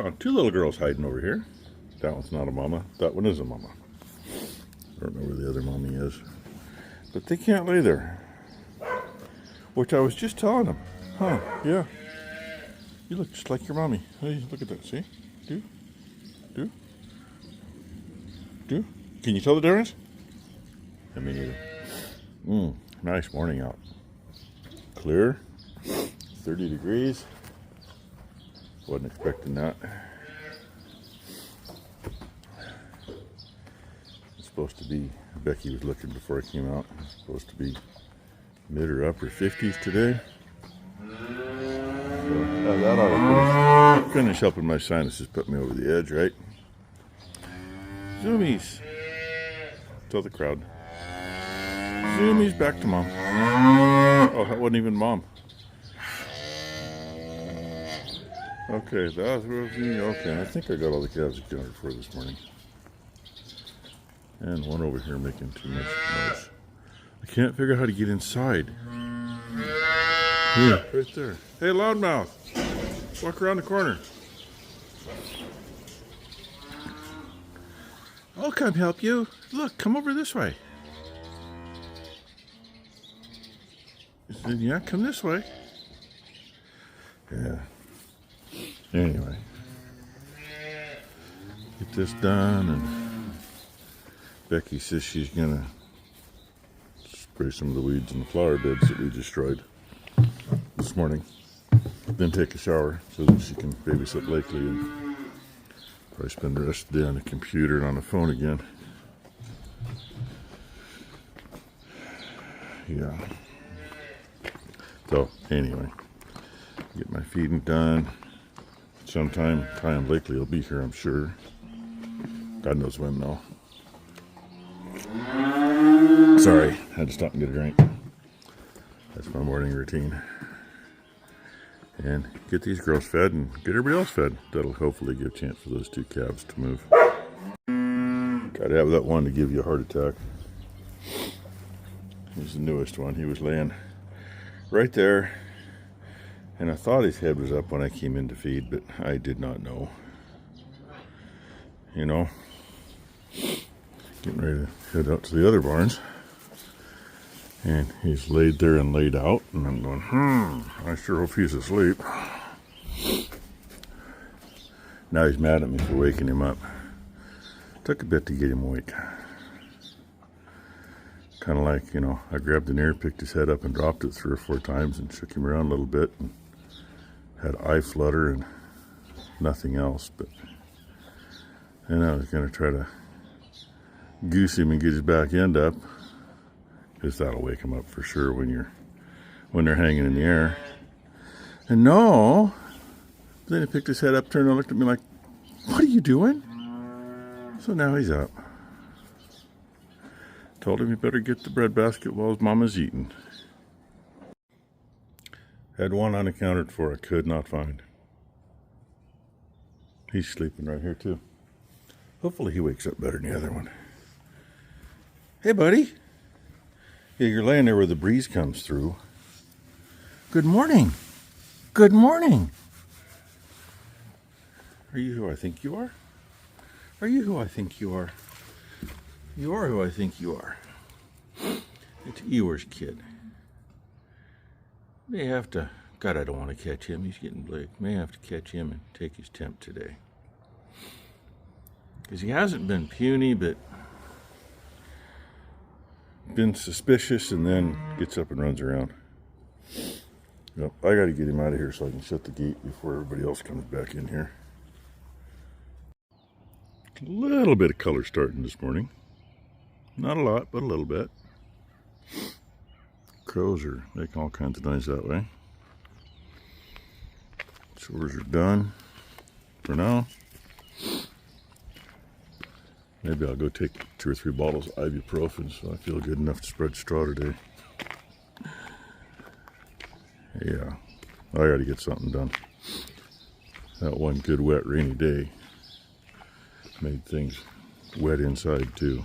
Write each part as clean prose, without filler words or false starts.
Found two little girls hiding over here. That one's not a mama. That one is a mama. I don't know where the other mommy is. But they can't lay there. Which I was just telling them. Huh, yeah. You look just like your mommy. Hey, look at that, see? Do? Can you tell the difference? I mean, either. Nice morning out. Clear. 30 degrees. Wasn't expecting that. It's supposed to be, Becky was looking before I came out. It's supposed to be mid or upper 50s today. So that ought to finish helping my sinuses, put me over the edge, right? Zoomies. Tell the crowd. Zoomies back to mom. Oh, that wasn't even mom. Okay, that was me. Okay, I think I got all the calves accounted for this morning. And one over here making too much noise. I can't figure out how to get inside. Here, right there. Hey, loudmouth. Walk around the corner. I'll come help you. Look, come over this way. I said, yeah, come this way. Yeah. Anyway. Get this done, and Becky says she's gonna spray some of the weeds in the flower beds that we destroyed this morning. Then take a shower so that she can babysit Blakely and probably spend the rest of the day on the computer and on the phone again. Yeah. So, anyway, get my feeding done. Sometime Ty and Blakely will be here, I'm sure. God knows when, though. Sorry, had to stop and get a drink. That's my morning routine. And get these girls fed and get everybody else fed. That'll hopefully give a chance for those two calves to move. Gotta have that one to give you a heart attack. He's the newest one. He was laying right there, and I thought his head was up when I came in to feed, but I did not know. You know, getting ready to head out to the other barns, and he's laid there and laid out, and I'm going, I sure hope he's asleep. Now he's mad at me for waking him up. Took a bit to get him awake. Kind of like, you know, I grabbed an ear, picked his head up and dropped it 3 or 4 times and shook him around a little bit and had eye flutter and nothing else. But then I was going to try to goose him and get his back end up, because that'll wake him up for sure when they're hanging in the air. And no, then he picked his head up, turned and looked at me like, what are you doing? So now he's up. Told him he better get the breadbasket while his mama's eating. Had one unaccounted for I could not find. He's sleeping right here too. Hopefully he wakes up better than the other one. Hey buddy. Yeah, you're laying there where the breeze comes through. Good morning. Good morning. Are you who I think you are? Are you who I think you are? You are who I think you are. It's Eeyores' kid. May have to, God, I don't want to catch him. He's getting big. May have to catch him and take his temp today. Because he hasn't been puny, but been suspicious, and then gets up and runs around. Yep, I got to get him out of here so I can shut the gate before everybody else comes back in here. A little bit of color starting this morning. Not a lot, but a little bit. Crows are making all kinds of noise that way. Chores are done for now. Maybe I'll go take 2 or 3 bottles of ibuprofen so I feel good enough to spread straw today. Yeah, I gotta get something done. That one good wet rainy day made things wet inside too.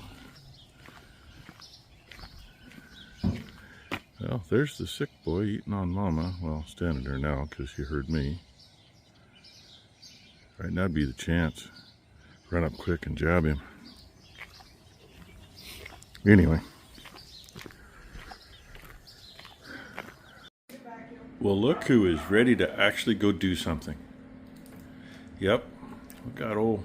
Well, there's the sick boy eating on Mama. Well, standing there now because he heard me. Right now would be the chance. Run up quick and jab him. Anyway. Well, look who is ready to actually go do something. Yep, we got old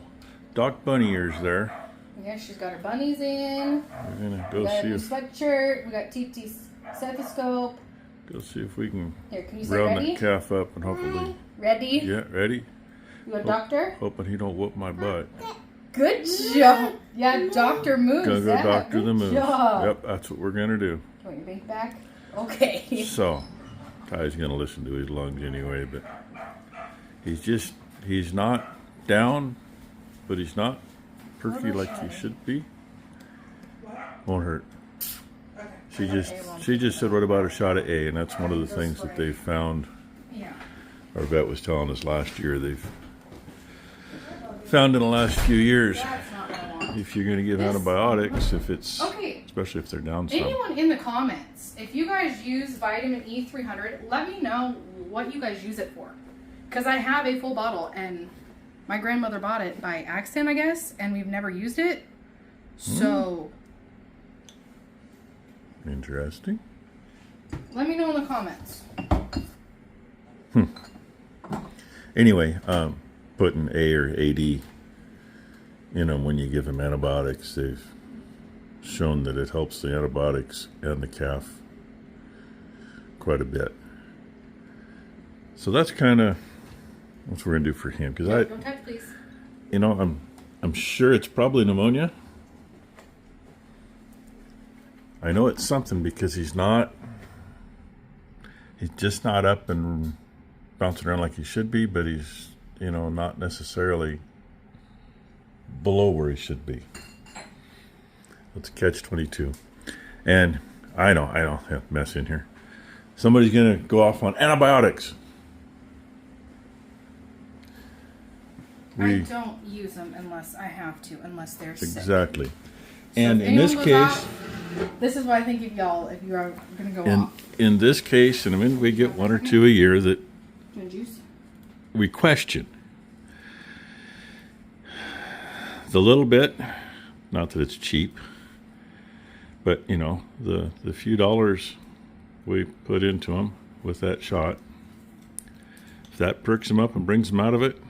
Doc Bunny Ears there. Yeah, she's got her bunnies in. We're gonna go see see if sweatshirt. We got TT's stethoscope. Go see if we can Can you round that calf up and hopefully. Ready? Yeah, ready. You a doctor? Hoping he don't whoop my butt. Good job. Yeah, Dr. Moose. Gonna go Dr. the Moose. Job. Yep, that's what we're gonna do. Do you want your bank back? Okay. So, Ty's gonna listen to his lungs anyway, but he's not down, but he's not perky like he should be. Won't hurt. She just said, what about a shot of A? And that's one of the things that they found. Yeah. Our vet was telling us last year they've found in the last few years. That's not what I want. If you're going to give antibiotics, if it's especially if they're down some. Anyone in the comments, if you guys use vitamin E 300, let me know what you guys use it for. Because I have a full bottle and my grandmother bought it by accident, I guess, and we've never used it. So. Interesting. Let me know in the comments. Anyway, putting A or AD in them when you give them antibiotics, they've shown that it helps the antibiotics and the calf quite a bit. So that's kind of what we're gonna do for him. Because Don't touch, please. You know, I'm sure it's probably pneumonia. I know it's something because he's just not up and bouncing around like he should be, but he's, you know, not necessarily below where he should be. Let's catch 22. And I know, have mess in here. Somebody's going to go off on antibiotics. I don't use them unless I have to, unless they're sick. Exactly. And in this case, this is what I think if you are going to go off. In this case, and I mean, we get one or two a year that juice? We question. The little bit, not that it's cheap, but, you know, the few dollars we put into them with that shot, if that perks them up and brings them out of it,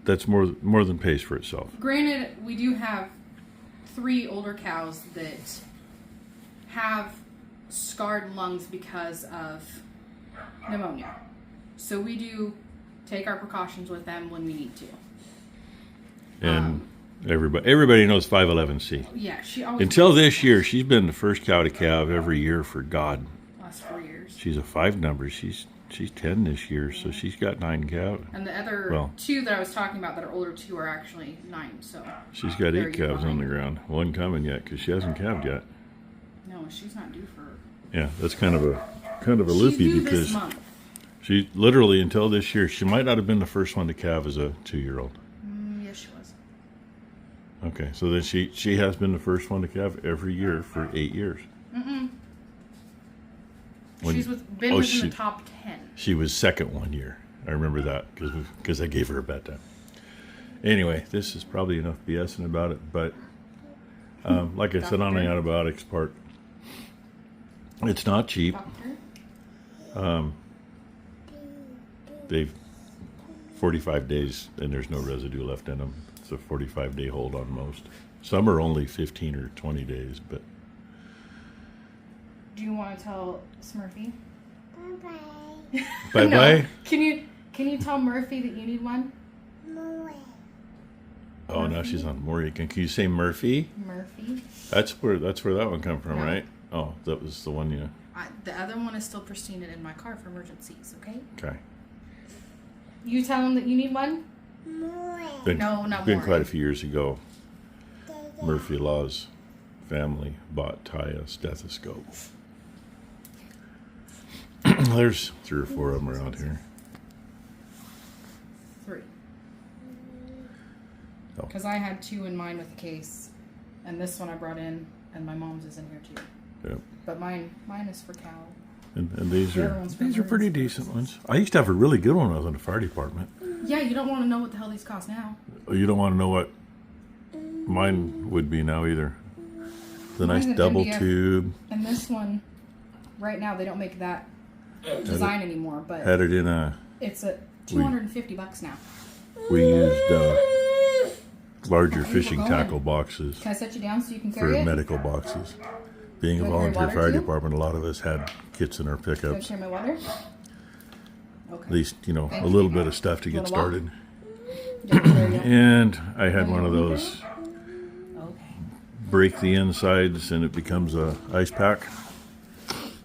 that's more than pays for itself. Granted, we do have 3 older cows that have scarred lungs because of pneumonia. So we do take our precautions with them when we need to. And everybody knows 511C. Yeah, she always. Until this year, she's been the first cow to calve every year for God. Last 4 years. She's a 5 number. She's 10 this year, so she's got 9 calves. And the other 2 that I was talking about that are older 2 are actually 9. So she's got 8 calves on the ground. 1 coming yet because she hasn't calved yet. No, she's not due for. Yeah, that's kind of a loopy because this month. She literally until this year she might not have been the first one to calve as a 2-year-old. Yes, she was. Okay, so then she has been the first one to calve every year for 8 years. She's been within the top 10. She was second 1 year. I remember that because I gave her a bedtime. Anyway, this is probably enough BSing about it, but like I said on the antibiotics part, it's not cheap. They've 45 days and there's no residue left in them. It's a 45-day hold on most. Some are only 15 or 20 days, but. Do you want to tell Smurfy? Bye-bye. Bye-bye? No. Can you tell Murphy that you need one? Oh, Murphy? Now she's on Maury. Can you say Murphy? Murphy. That's where that one come from, right? Oh, that was the one you. The other one is still pristine and in my car for emergencies. Okay. Okay. You tell him that you need one. No, not been quite a few years ago. Murphy Law's family bought Ty a stethoscope. There's 3 or 4 of them around here. 3. Because I had 2 in mine with the case, and this one I brought in, and my mom's is in here too. Yep. But mine is for Cal. And these The other are one's from pretty decent ones. I used to have a really good one when I was in the fire department. Yeah, you don't want to know what the hell these cost now. You don't want to know what mine would be now either. The nice Mine's an double MDF. tube. And this one, right now, they don't make that design anymore, but Had it in a. it's at $250 now. We used larger fishing going. tackle boxes Can I set you down so you can for carry it? medical boxes. Being a You want to volunteer carry water fire too? department, a lot of us had kits in our Can I pickups. carry my water? Okay. At least, a Thank you. little bit of stuff to You get wanna walk? started. Yeah, there you go. And I had one of those Okay. break the insides and it becomes a ice pack.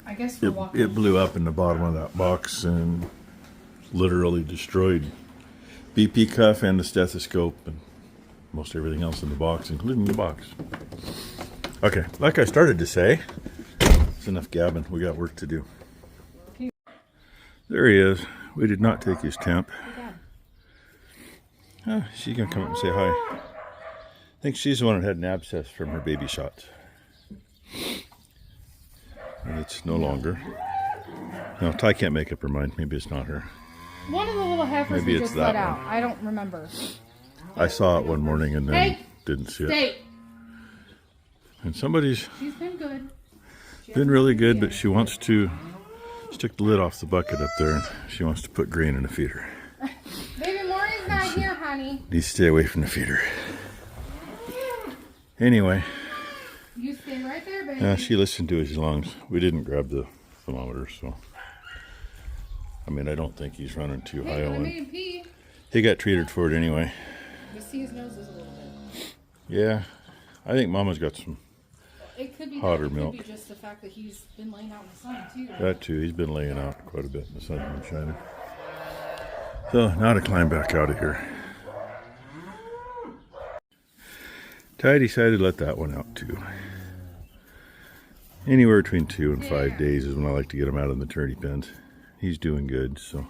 I guess we're walking. It blew up in the bottom of that box and literally destroyed BP cuff and the stethoscope and most everything else in the box, including the box. Okay, like I started to say, it's enough gabbing. We got work to do. Okay. There he is. We did not take his temp. Dad. She's gonna come up and say hi. I think she's the one that had an abscess from her baby shots. And it's no longer. No, Ty can't make up her mind. Maybe it's not her. One of the little heifers Maybe we it's just that let out. one. I don't remember. I saw it one morning and then Hey! didn't see it. Stay. And somebody's She's been good. been really good, but she wants to stick the lid off the bucket up there and she wants to put grain in a feeder. Baby Maury's not here, honey. Needs to stay away from the feeder. Anyway, You stay right there, baby. she listened to us as long as we didn't grab the thermometer, so. I mean, I don't think he's running too high Hey, but I on. made him pee. He got treated for it anyway. Just see his noses a little bit. Yeah, I think Mama's got some. It could be Hotter that. It milk. could be just the fact that he's been laying out in the sun too. That too, he's been laying out quite a bit in the sun and shining. So now to climb back out of here. Ty decided to let that one out too. Anywhere between 2 and 5 days is when I like to get him out of the maternity pens. He's doing good, so.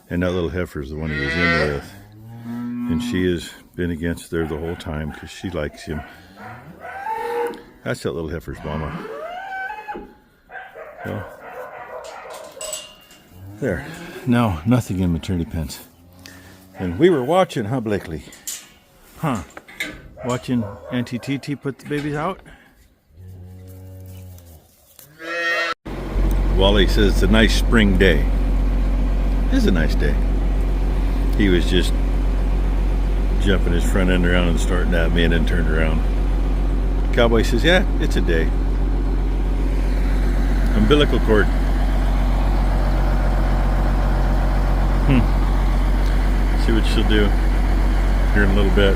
And that little heifer is the one he was in with. And she has been against there the whole time because she likes him. That's that little heifer's mama. So, there. No, nothing in maternity pens. And we were watching, huh, Blakely? Huh? Watching Auntie TT put the babies out? Wally says it's a nice spring day. It is a nice day. He was just jumping his front end around and starting at me and then turned around. Cowboy says, yeah, it's a day. Umbilical cord. See what she'll do here in a little bit.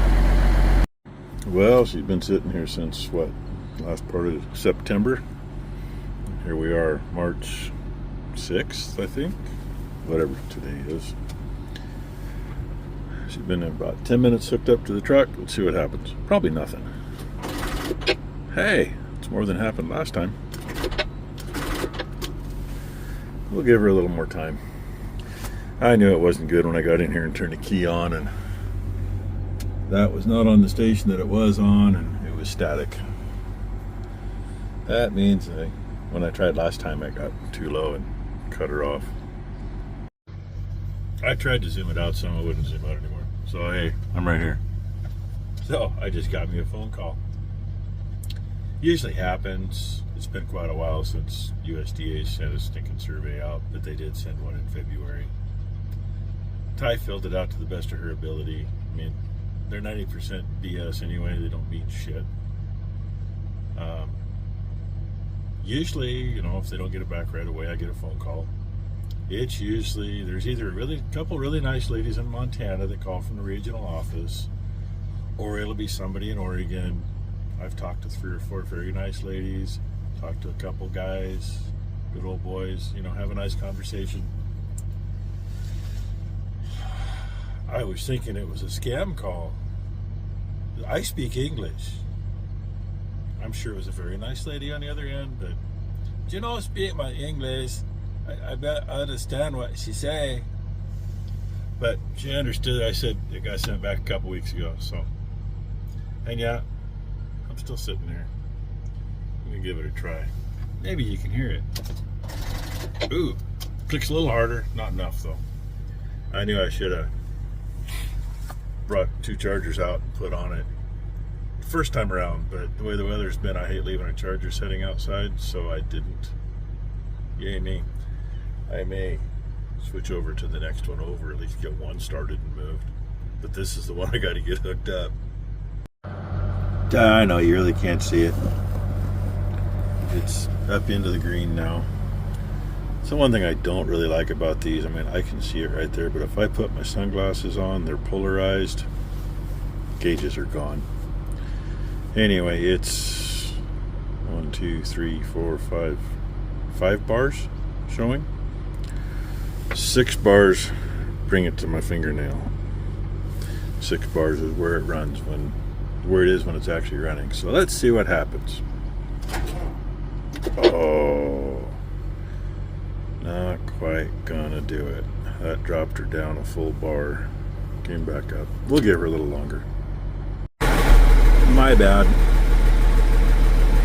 Well, she's been sitting here since what? Last part of September. Here we are, March 6th, I think. Whatever today is. She's been about 10 minutes hooked up to the truck. Let's see what happens. Probably nothing. Hey, it's more than happened last time. We'll give her a little more time. I knew it wasn't good when I got in here and turned the key on, and that was not on the station that it was on, and it was static. That means when I tried last time, I got too low and cut her off. I tried to zoom it out some, I wouldn't zoom out anymore. So hey, I'm right here. So I just got me a phone call. Usually happens. It's been quite a while since USDA sent a stinking survey out, but they did send one in February. Ty filled it out to the best of her ability. I mean, they're 90% BS anyway. They don't mean shit. Usually, if they don't get it back right away, I get a phone call. It's usually, there's either a couple really nice ladies in Montana that call from the regional office, or it'll be somebody in Oregon. I've talked to 3 or 4 very nice ladies, talked to a couple guys, good old boys, have a nice conversation. I was thinking it was a scam call. I speak English. I'm sure it was a very nice lady on the other end, but do you know speak my English? I bet I understand what she say. But she understood. I said it got sent back a couple weeks ago, so. And yeah, I'm still sitting there. Let me give it a try. Maybe you can hear it. Ooh, clicks a little harder. Not enough though. I knew I should have brought 2 chargers out and put on it first time around, but the way the weather's been, I hate leaving a charger sitting outside, so I didn't. Yay me. I may switch over to the next one over, at least get one started and moved. But this is the one I got to get hooked up. I know you really can't see it. It's up into the green now. So one thing I don't really like about these, I mean, I can see it right there, but if I put my sunglasses on, they're polarized. Gauges are gone. Anyway, it's 1, 2, 3, 4, 5 bars showing. 6 bars bring it to my fingernail. 6 bars is where it runs, where it is when it's actually running. So let's see what happens. Oh, not quite gonna do it. That dropped her down a full bar. Came back up. We'll give her a little longer. My bad.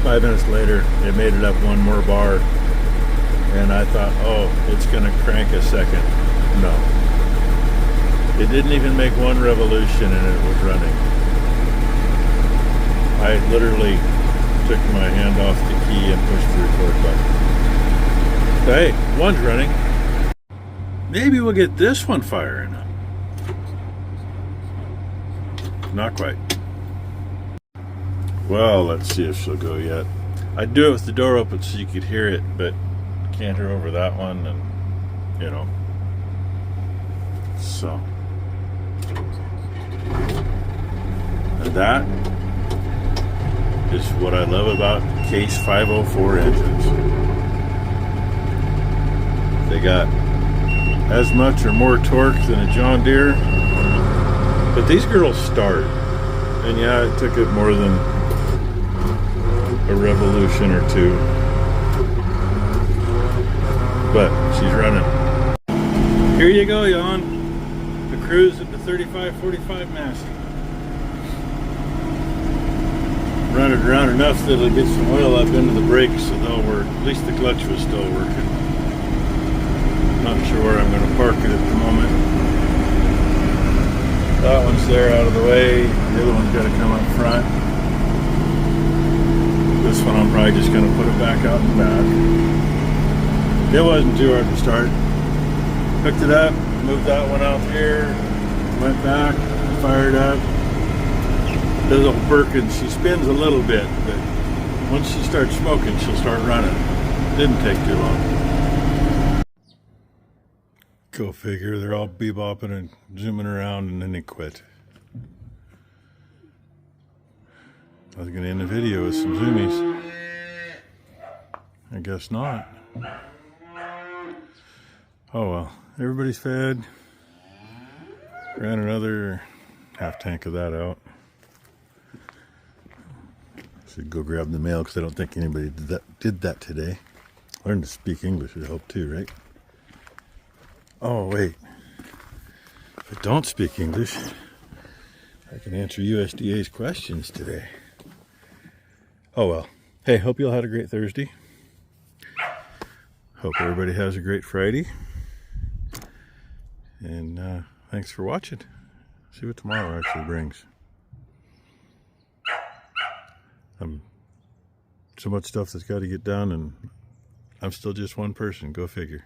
5 minutes later, it made it up 1 more bar, and I thought, oh, it's gonna crank a second. No. It didn't even make 1 revolution and it was running. I literally took my hand off the key and pushed the record button. So, hey, 1's running. Maybe we'll get this one firing up. Not quite. Well, let's see if she'll go yet. I'd do it with the door open so you could hear it, but can't hear over that one, and you know. So. And that is what I love about Case 504 engines. They got as much or more torque than a John Deere, but these girls start. And yeah, it took it more than a revolution or 2, but she's running. Here you go, Jan. The cruise at the 35-45 Massey. Run it around enough that it'll get some oil up into the brakes so they'll work. At least the clutch was still working. Not sure where I'm going to park it at the moment. That one's there out of the way. The other one's got to come up front. This one I'm probably just going to put it back out in the back. It wasn't too hard to start. Hooked it up, moved that one out here, went back, fired up. This old Birkin, she spins a little bit, but once she starts smoking, she'll start running. Didn't take too long. Go figure, they're all bebopping and zooming around and then they quit. I was going to end the video with some zoomies. I guess not. Oh well, everybody's fed. Ran another half tank of that out. Should go grab the mail because I don't think anybody did that today. Learn to speak English would help too, right? Oh wait, if I don't speak English, I can answer USDA's questions today. Oh well. Hey, hope you all had a great Thursday. Hope everybody has a great Friday. And thanks for watching. See what tomorrow actually brings. So much stuff that's got to get done, and I'm still just one person. Go figure.